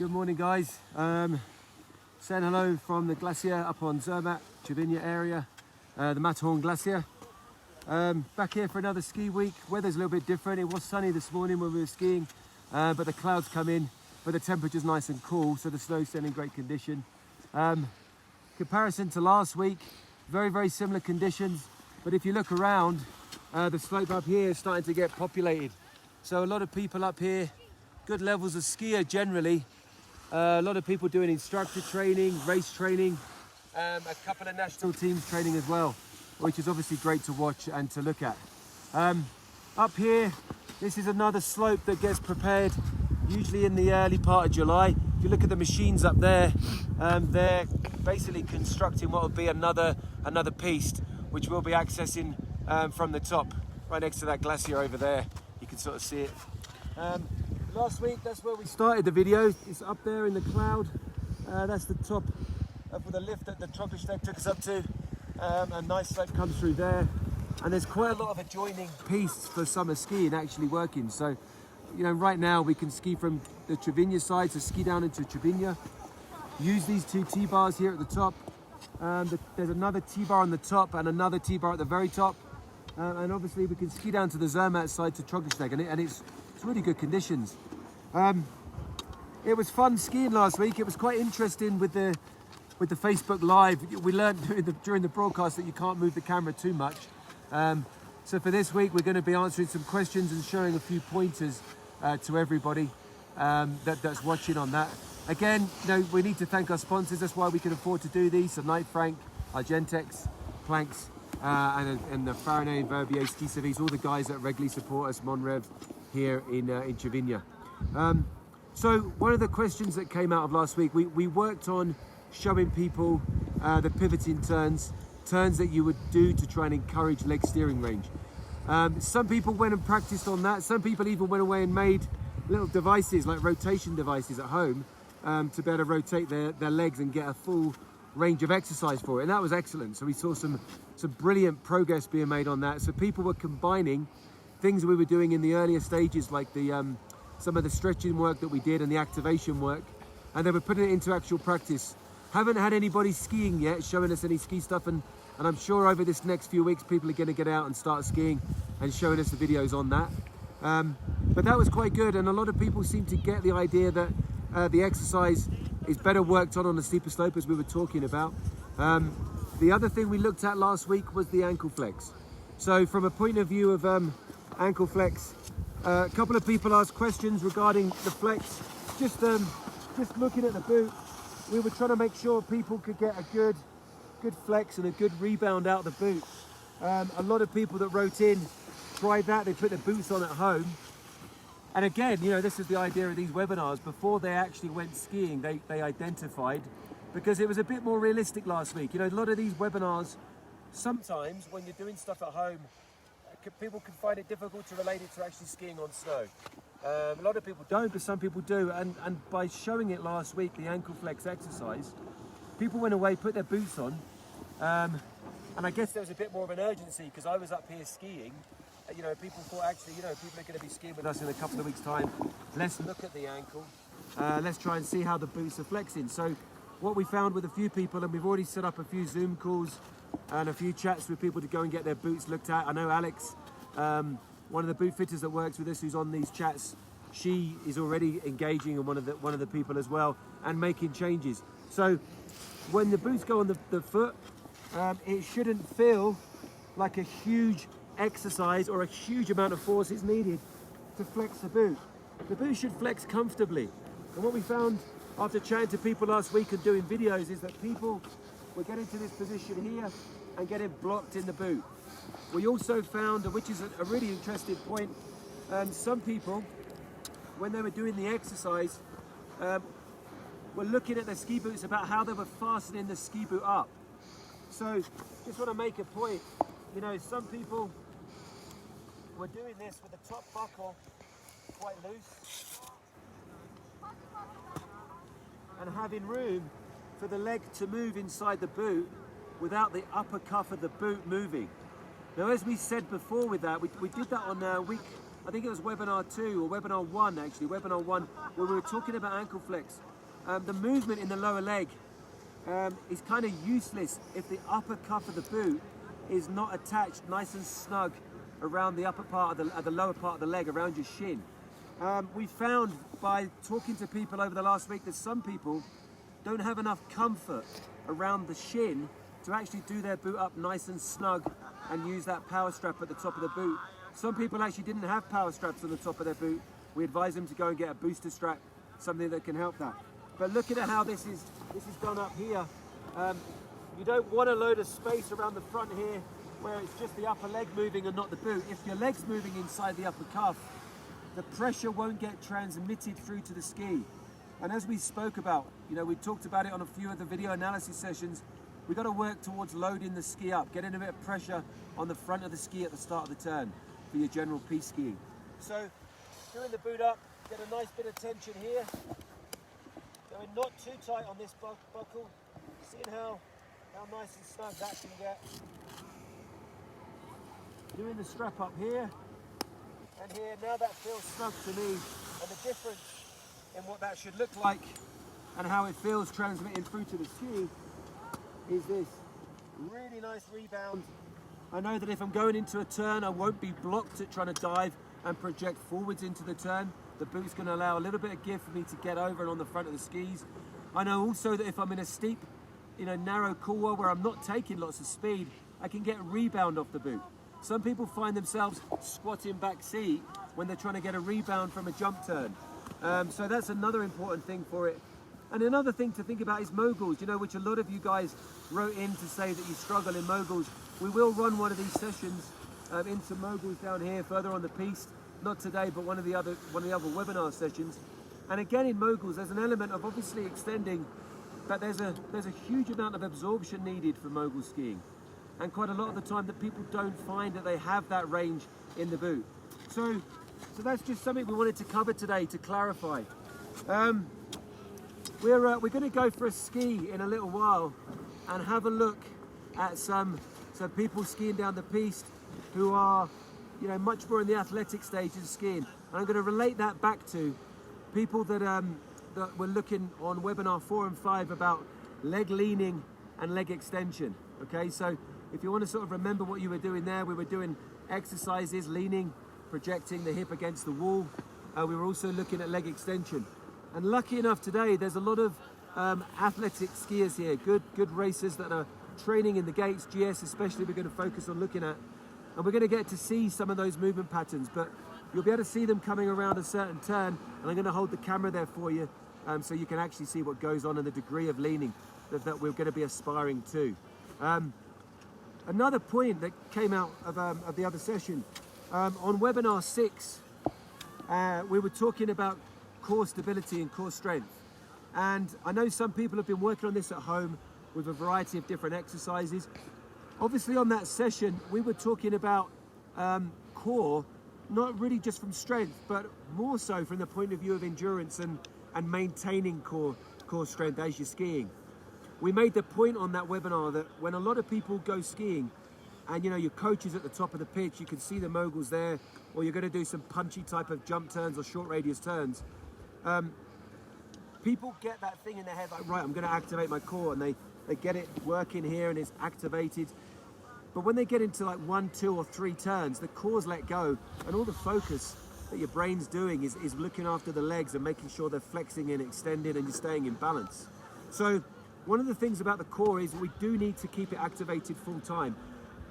Good morning, guys. Saying hello from the glacier up on Zermatt, Cervinia area, the Matterhorn Glacier. Back here for another ski week. Weather's a little bit different. It was sunny this morning when we were skiing, but the clouds come in, but the temperature's nice and cool, so the snow's still in great condition. Comparison to last week, very similar conditions, but if you look around, the slope up here is starting to get populated. So a lot of people up here, good levels of skier generally. A lot of people doing instructor training, race training, a couple of national teams training as well, which is obviously great to watch and to look at. Up here, this is another slope that gets prepared usually in the early part of July. If you look at the machines up there, they're basically constructing what will be another piste, which we'll be accessing from the top, right next to that glacier over there. You can sort of see it. Last week, that's where we started the video. It's up there in the cloud. That's the top of the lift that the Troggelsteg took us up to. A nice slope comes through there. And there's quite a lot of adjoining pistes for summer skiing actually working. So, you know, right now we can ski from the Cervinia side, so ski down into Cervinia. Use these two T-bars here at the top. There's another T-bar on the top and another T-bar at the very top. And obviously we can ski down to the Zermatt side to Troggelsteg, and it's really good conditions. It was fun skiing last week. It was quite interesting with the Facebook Live. We learned during the broadcast that you can't move the camera too much. So for this week, we're going to be answering some questions and showing a few pointers to everybody that's watching on that. Again, you know, we need to thank our sponsors. That's why we can afford to do these. So Knight Frank, Argentex, Planks, and the Faraday and Verbier Ski Service, all the guys that regularly support us, Monrev, here in Cervinia. So one of the questions that came out of last week, we worked on showing people the pivoting turns that you would do to try and encourage leg steering range. Some people went and practiced on that. Some people even went away and made little devices like rotation devices at home to be able to rotate their legs and get a full range of exercise for it, and that was excellent. So we saw some brilliant progress being made on that. So people were combining things we were doing in the earlier stages, like some of the stretching work that we did and the activation work, and they were putting it into actual practice. Haven't had anybody skiing yet, showing us any ski stuff, and I'm sure over this next few weeks people are going to get out and start skiing and showing us the videos on that. But that was quite good, and a lot of people seem to get the idea that the exercise is better worked on the steeper slope, as we were talking about. The other thing we looked at last week was the ankle flex. So from a point of view of ankle flex, a couple of people asked questions regarding the flex. Just looking at the boot, we were trying to make sure people could get a good flex and a good rebound out the boot. A lot of people that wrote in tried that. They put their boots on at home. And again, you know, this is the idea of these webinars. Before they actually went skiing, they identified, because it was a bit more realistic last week. You know, a lot of these webinars, sometimes when you're doing stuff at home, people can find it difficult to relate it to actually skiing on snow. A lot of people don't, but some people do. And by showing it last week, the ankle flex exercise, people went away, put their boots on. And I guess there was a bit more of an urgency, because I was up here skiing. You know, people thought, actually, you know, people are going to be skiing with us in a couple of weeks' time. Let's look at the ankle. Let's try and see how the boots are flexing. So what we found with a few people, and we've already set up a few Zoom calls and a few chats with people to go and get their boots looked at. I know Alex, one of the boot fitters that works with us, who's on these chats, she is already engaging in one of the people as well and making changes. So when the boots go on the foot, it shouldn't feel like a huge exercise or a huge amount of force is needed to flex the boot. The boot should flex comfortably. And what we found after chatting to people last week and doing videos is that people were getting to this position here and getting blocked in the boot. We also found, which is a really interesting point, some people, when they were doing the exercise, were looking at their ski boots about how they were fastening the ski boot up. So just want to make a point. You know, some people were doing this with the top buckle quite loose and having room for the leg to move inside the boot without the upper cuff of the boot moving. Now, as we said before with that, we did that on I think it was webinar 2 or webinar 1 actually, webinar 1, where we were talking about ankle flex. The movement in the lower leg is kind of useless if the upper cuff of the boot is not attached nice and snug around the upper part of the lower part of the leg, around your shin. We found by talking to people over the last week that some people don't have enough comfort around the shin to actually do their boot up nice and snug and use that power strap at the top of the boot. Some people actually didn't have power straps on the top of their boot. We advise them to go and get a booster strap, something that can help that. But look at how this is done up here. You don't want a load of space around the front here where it's just the upper leg moving and not the boot. If your leg's moving inside the upper cuff, the pressure won't get transmitted through to the ski. And as we spoke about, we talked about it on a few of the video analysis sessions, we've got to work towards loading the ski up, getting a bit of pressure on the front of the ski at the start of the turn for your general piste skiing. So, doing the boot up, get a nice bit of tension here. Going not too tight on this buckle, seeing how nice and snug that can get. Doing the strap up here and here, now that feels snug to me, and the difference in what that should look like and how it feels transmitting through to the ski is this really nice rebound. I know that if I'm going into a turn, I won't be blocked at trying to dive and project forwards into the turn. The boot's going to allow a little bit of give for me to get over and on the front of the skis. I know also that if I'm in a steep, narrow couloir where I'm not taking lots of speed, I can get rebound off the boot. Some people find themselves squatting back seat when they're trying to get a rebound from a jump turn. So that's another important thing for it. And another thing to think about is moguls, which a lot of you guys wrote in to say that you struggle in moguls. We will run one of these sessions into moguls down here further on the piste. Not today, but one of the other webinar sessions. And again, in moguls, there's an element of obviously extending, but there's a huge amount of absorption needed for mogul skiing. And quite a lot of the time that people don't find that they have that range in the boot. So that's just something we wanted to cover today to clarify. We're going to go for a ski in a little while and have a look at some people skiing down the piste who are much more in the athletic stage of skiing. And I'm going to relate that back to people that were looking on webinar 4 and 5 about leg leaning and leg extension. Okay, so if you want to sort of remember what you were doing there, we were doing exercises, leaning, projecting the hip against the wall. We were also looking at leg extension. And lucky enough today, there's a lot of athletic skiers here, good racers that are training in the gates, GS especially, we're going to focus on looking at. And we're going to get to see some of those movement patterns, but you'll be able to see them coming around a certain turn, and I'm going to hold the camera there for you so you can actually see what goes on and the degree of leaning that we're going to be aspiring to. Another point that came out of the other session, on webinar 6, we were talking about core stability and core strength. And I know some people have been working on this at home with a variety of different exercises. Obviously on that session, we were talking about core, not really just from strength, but more so from the point of view of endurance and maintaining core strength as you're skiing. We made the point on that webinar that when a lot of people go skiing and your coach is at the top of the pitch, you can see the moguls there, or you're going to do some punchy type of jump turns or short radius turns. People get that thing in their head like, right, I'm going to activate my core, and they get it working here and it's activated. But when they get into like 1, 2 or 3 turns, the core's let go, and all the focus that your brain's doing is looking after the legs and making sure they're flexing and extending and you're staying in balance. So one of the things about the core is we do need to keep it activated full time.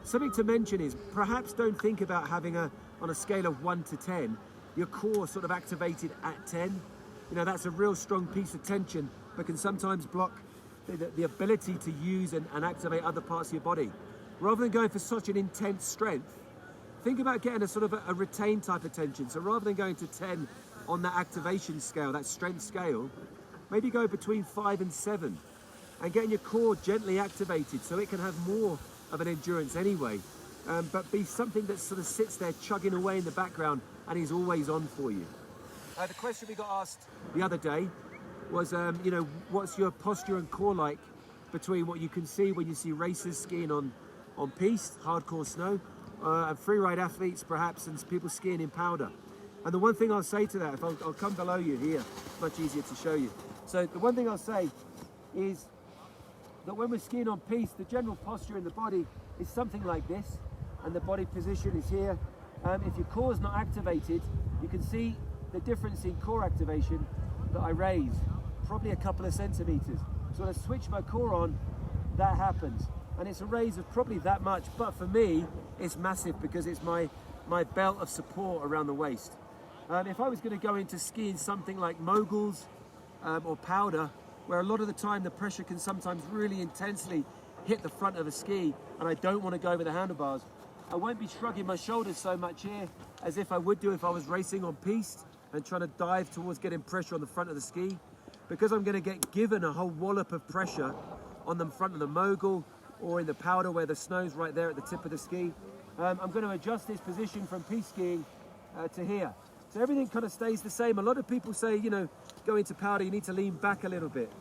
Something to mention is perhaps don't think about having on a scale of 1 to 10, your core sort of activated at 10. That's a real strong piece of tension, but can sometimes block the ability to use and activate other parts of your body. Rather than going for such an intense strength, think about getting a sort of a retained type of tension. So rather than going to 10 on that activation scale, that strength scale, maybe go between 5 and 7 and getting your core gently activated so it can have more of an endurance anyway, but be something that sort of sits there chugging away in the background and is always on for you. The question we got asked the other day was, what's your posture and core like between what you can see when you see racers skiing on piste, hardcore snow, and freeride athletes perhaps, and people skiing in powder. And the one thing I'll say to that, if I'll come below you here, much easier to show you. So the one thing I'll say is that when we're skiing on piste, the general posture in the body is something like this, and the body position is here. If your core is not activated, you can see the difference in core activation that I raise, probably a couple of centimeters. So when I switch my core on, that happens. And it's a raise of probably that much, but for me, it's massive because it's my belt of support around the waist. If I was going to go into skiing something like moguls or powder, where a lot of the time the pressure can sometimes really intensely hit the front of a ski, and I don't want to go over the handlebars, I won't be shrugging my shoulders so much here as if I would do if I was racing on piste and trying to dive towards getting pressure on the front of the ski. Because I'm going to get given a whole wallop of pressure on the front of the mogul or in the powder where the snow's right there at the tip of the ski, I'm going to adjust this position from piste skiing to here. So everything kind of stays the same. A lot of people say, you know, go into powder, you need to lean back a little bit.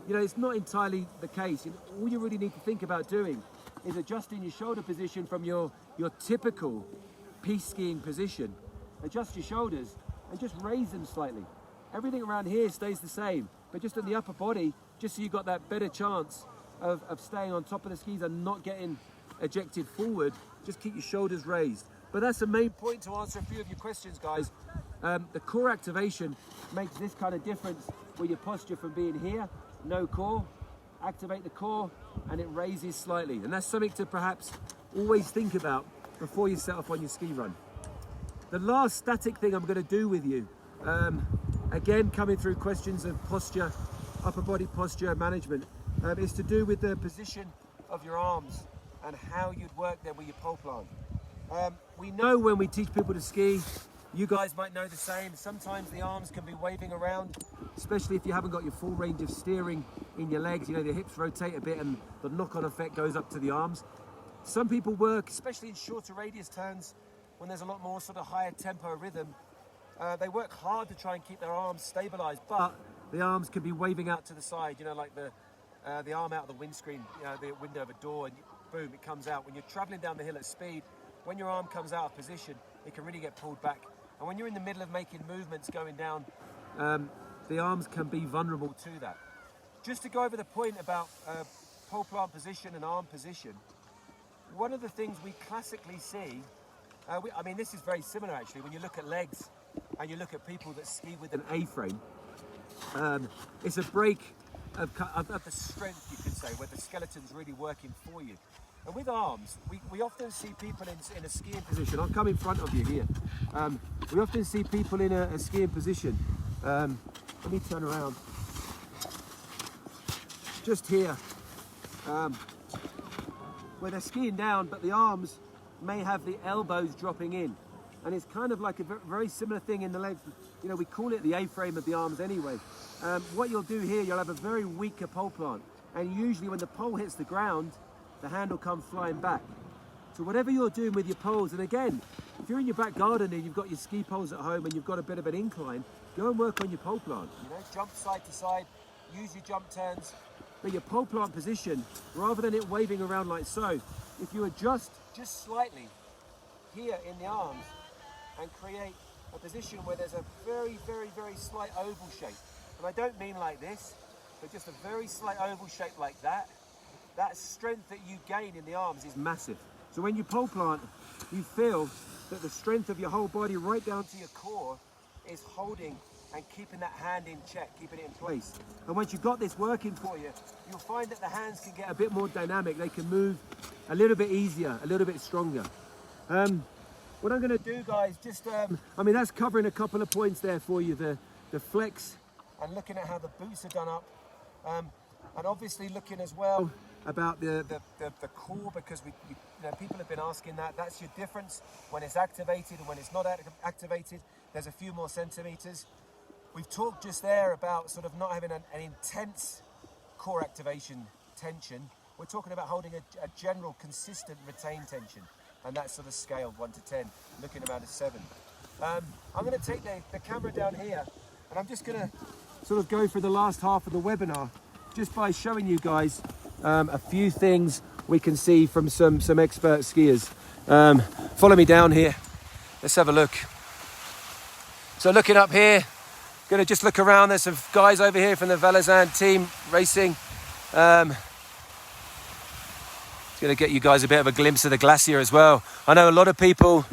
You know, it's not entirely the case. All you really need to think about doing is adjusting your shoulder position from your typical piste skiing position. Adjust your shoulders and just raise them slightly. Everything around here stays the same, but just in the upper body, just so you've got that better chance of staying on top of the skis and not getting ejected forward, just keep your shoulders raised. But that's the main point to answer a few of your questions, guys. The core activation makes this kind of difference with your posture from being here, no core, activate the core, and it raises slightly. And that's something to perhaps always think about before you set off on your ski run. The last static thing I'm going to do with you, again coming through questions of posture, upper body posture management, is to do with the position of your arms and how you'd work them with your pole plant. We know when we teach people to ski, you guys might know the same, sometimes the arms can be waving around, especially if you haven't got your full range of steering in your legs. You know, the hips rotate a bit and the knock-on effect goes up to the arms. Some people work, especially in shorter radius turns, when there's a lot more sort of higher tempo rhythm, they work hard to try and keep their arms stabilized, but the arms can be waving out to the side, you know, like the arm out of the windscreen, you know, the window of a door, and boom, it comes out. When you're traveling down the hill at speed, when your arm comes out of position, it can really get pulled back. And when you're in the middle of making movements going down, the arms can be vulnerable to that. Just to go over the point about pole plant position and arm position, one of the things we classically see, I mean, this is very similar actually, when you look at legs and you look at people that ski with an A-frame, it's a break of the strength, you could say, where the skeleton's really working for you. And with arms, we often see people in a skiing position. I'll come in front of you here. We often see people in a skiing position. Let me turn around. Just here, where they're skiing down, but the arms may have the elbows dropping in. And it's kind of like a very similar thing in the legs. You know, we call it the A-frame of the arms anyway. What you'll do here, you'll have a very weaker pole plant. And usually when the pole hits the ground, the handle comes flying back. So whatever you're doing with your poles, and again, if you're in your back garden and you've got your ski poles at home and you've got a bit of an incline, go and work on your pole plant. You know, jump side to side, use your jump turns. But your pole plant position, rather than it waving around like so, if you adjust just slightly here in the arms and create a position where there's a very, very, very slight oval shape. And I don't mean like this, but just a very slight oval shape like that. That strength that you gain in the arms is massive. So when you pole plant, you feel that the strength of your whole body right down to your core is holding and keeping that hand in check, keeping it in place. And once you've got this working for you, you'll find that the hands can get a bit more dynamic. They can move a little bit easier, a little bit stronger. What I'm going to do, guys, just, I mean, that's covering a couple of points there for you, the flex and looking at how the boots are done up. And obviously looking as well about the core, because we you know, people have been asking that. That's your difference when it's activated and when it's not activated. There's a few more centimeters. We've talked just there about sort of not having an intense core activation tension. We're talking about holding a general consistent retained tension, and that sort of scale 1 to 10, looking around a 7. I'm going to take the camera down here, and I'm just going to sort of go for the last half of the webinar just by showing you guys a few things we can see from some expert skiers. Follow me down here. Let's have a look. So looking up here, gonna just look around. There's some guys over here from the Valaisan team racing. It's gonna get you guys a bit of a glimpse of the glacier as well. I know a lot of people,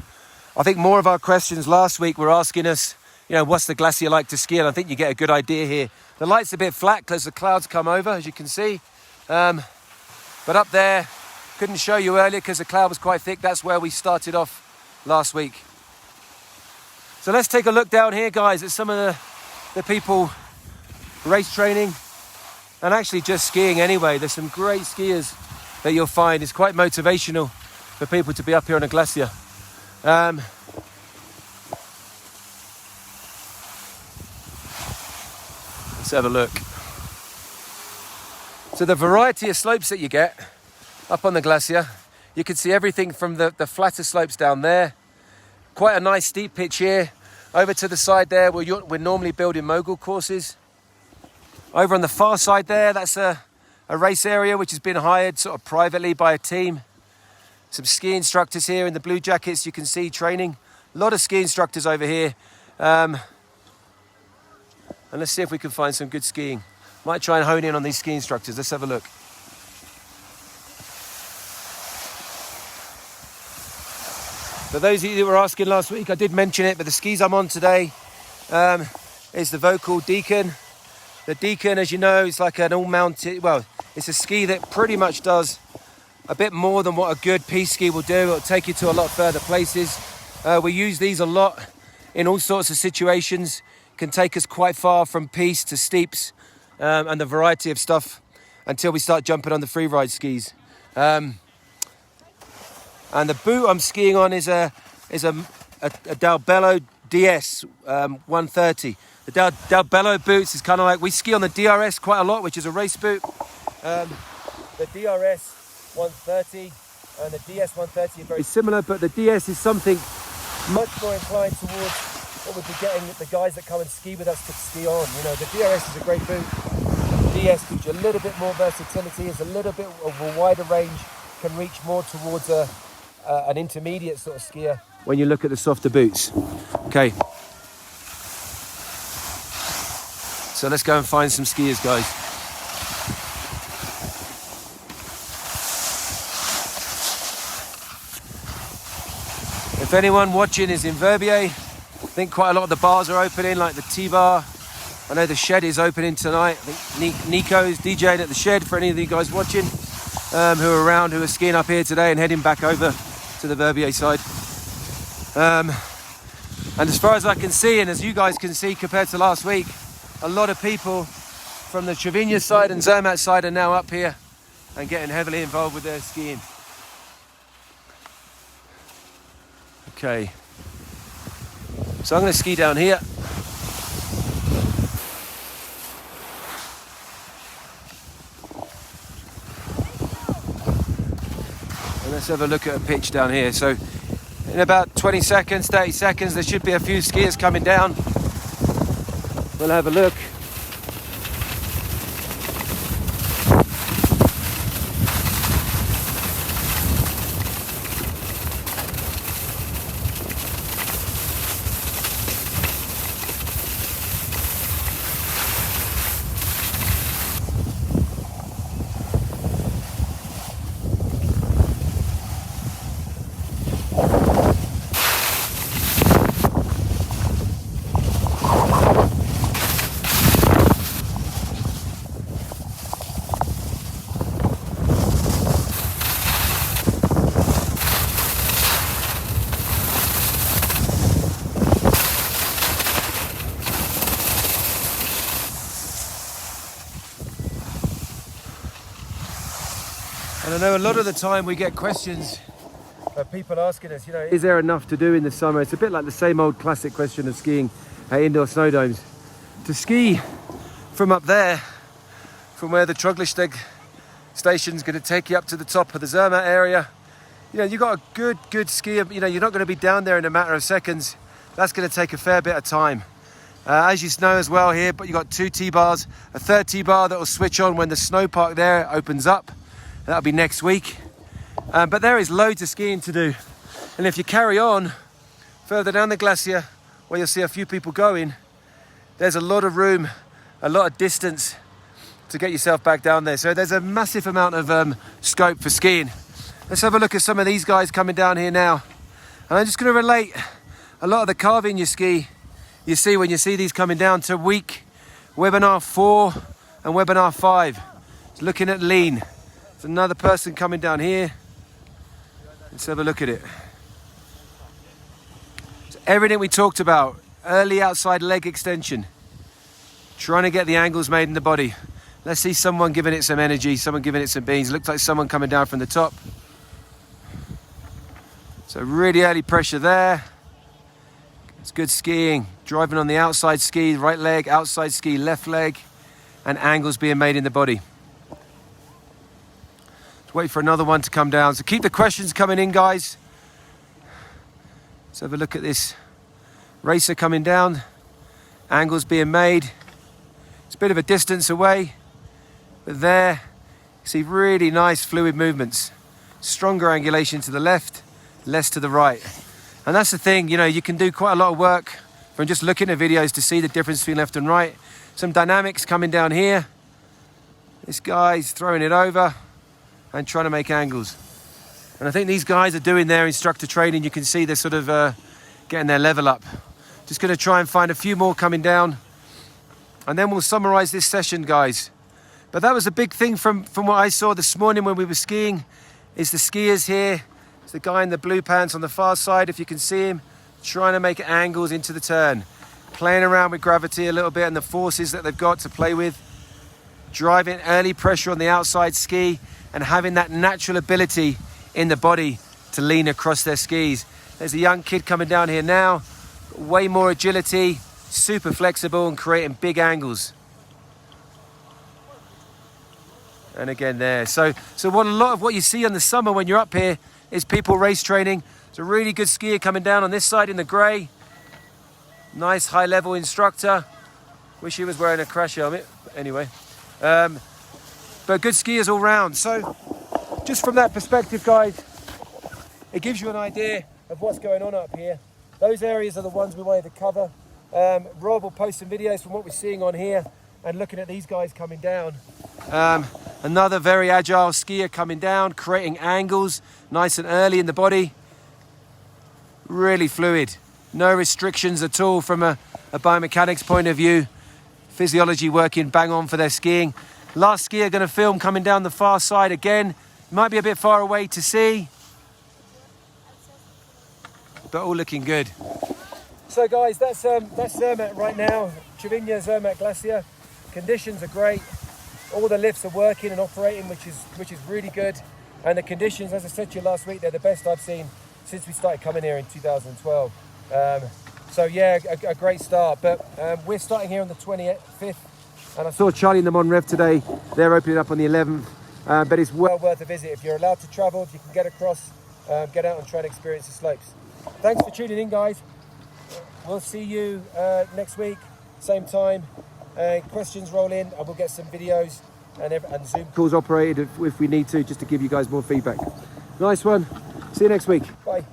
I think more of our questions last week were asking us, you know, what's the glacier like to ski? And I think you get a good idea here. The light's a bit flat as the clouds come over, as you can see. But up there, couldn't show you earlier because the cloud was quite thick. That's where we started off last week. So let's take a look down here, guys, at some of the people race training and actually just skiing anyway. There's some great skiers that you'll find. It's quite motivational for people to be up here on a glacier. Let's have a look. So the variety of slopes that you get up on the glacier, you can see everything from the flatter slopes down there. Quite a nice steep pitch here. Over to the side there, we're normally building mogul courses. Over on the far side there, that's a race area which has been hired sort of privately by a team. Some ski instructors here in the blue jackets, you can see training. A lot of ski instructors over here. And let's see if we can find some good skiing. Might try and hone in on these ski instructors. Let's have a look. For those of you that were asking last week, I did mention it, but the skis I'm on today is the Vocal Deacon. The Deacon, as you know, is like an all-mounted, well, it's a ski that pretty much does a bit more than what a good piste ski will do. It'll take you to a lot further places. We use these a lot in all sorts of situations. Can take us quite far from piste to steeps and the variety of stuff until we start jumping on the free ride skis. And the boot I'm skiing on is a Dalbello DS 130. The Dalbello boots is kind of like, we ski on the DRS quite a lot, which is a race boot. The DRS 130 and the DS 130 are very similar, but the DS is something much more inclined towards what we'd be getting the guys that come and ski with us to ski on. You know, the DRS is a great boot. The DS gives you a little bit more versatility, is a little bit of a wider range, can reach more towards an intermediate sort of skier when you look at the softer boots. Okay. So let's go and find some skiers, guys. If anyone watching is in Verbier, I think quite a lot of the bars are opening, like the T-Bar. I know the Shed is opening tonight. I think Nico's DJing at the Shed for any of you guys watching who are around, who are skiing up here today and heading back over to the Verbier side. And as far as I can see, and as you guys can see compared to last week, a lot of people from the Trevigny side and Zermatt side are now up here and getting heavily involved with their skiing. Okay, so I'm going to ski down here. And let's have a look at a pitch down here. So in about 20 seconds, 30 seconds, there should be a few skiers coming down. We'll have a look. And I know a lot of the time we get questions of people asking us, you know, is there enough to do in the summer? It's a bit like the same old classic question of skiing at indoor snow domes. To ski from up there, from where the Troglisteg station's going to take you up to the top of the Zermatt area, you know, you've got a good skier. You know, you're not going to be down there in a matter of seconds. That's going to take a fair bit of time. As you know as well here, but you've got 2 T-bars, a third T-bar that will switch on when the snow park there opens up. That'll be next week. But there is loads of skiing to do. And if you carry on further down the glacier, where you'll see a few people going, there's a lot of room, a lot of distance to get yourself back down there. So there's a massive amount of scope for skiing. Let's have a look at some of these guys coming down here now. And I'm just going to relate a lot of the carving you see when you see these coming down to week webinar 4 and webinar 5. It's looking at lean. There's another person coming down here. Let's have a look at it. So everything we talked about, early outside leg extension, trying to get the angles made in the body. Let's see someone giving it some energy, someone giving it some beans. Looks like someone coming down from the top. So really early pressure there. It's good skiing. Driving on the outside ski, right leg, outside ski, left leg, and angles being made in the body. Let's wait for another one to come down. So keep the questions coming in, guys. Let's have a look at this racer coming down. Angles being made. It's a bit of a distance away, but there you see really nice fluid movements. Stronger angulation to the left, less to the right. And that's the thing, you know, you can do quite a lot of work from just looking at videos to see the difference between left and right. Some dynamics coming down here. This guy's throwing it over and trying to make angles. And I think these guys are doing their instructor training. You can see they're sort of getting their level up. Just going to try and find a few more coming down. And then we'll summarize this session, guys. But that was a big thing from what I saw this morning when we were skiing, is the skiers here. It's the guy in the blue pants on the far side, if you can see him, trying to make angles into the turn. Playing around with gravity a little bit and the forces that they've got to play with. Driving early pressure on the outside ski and having that natural ability in the body to lean across their skis. There's a young kid coming down here now. Way more agility, super flexible and creating big angles. And again there. So what a lot of what you see in the summer when you're up here is people race training. It's a really good skier coming down on this side in the grey. Nice high level instructor. Wish he was wearing a crash helmet. Anyway. But good skiers all round. So just from that perspective, guys, it gives you an idea of what's going on up here. Those areas are the ones we wanted to cover. Rob will post some videos from what we're seeing on here and looking at these guys coming down. Another very agile skier coming down, creating angles nice and early in the body. Really fluid. No restrictions at all from a biomechanics point of view. Physiology working bang on for their skiing. Last skier going to film coming down the far side again. Might be a bit far away to see, but all looking good. So guys, that's Zermatt right now. Cervinia Zermatt Glacier. Conditions are great. All the lifts are working and operating, which is really good. And the conditions, as I said to you last week, they're the best I've seen since we started coming here in 2012. So yeah, a great start. But we're starting here on the 25th. And I saw Charlie and the Mon Rev today. They're opening up on the 11th. But it's well worth a visit. If you're allowed to travel, if you can get across, get out and try to experience the slopes. Thanks for tuning in, guys. We'll see you next week, same time. Questions roll in and we'll get some videos and Zoom calls operated if we need to, just to give you guys more feedback. Nice one. See you next week. Bye.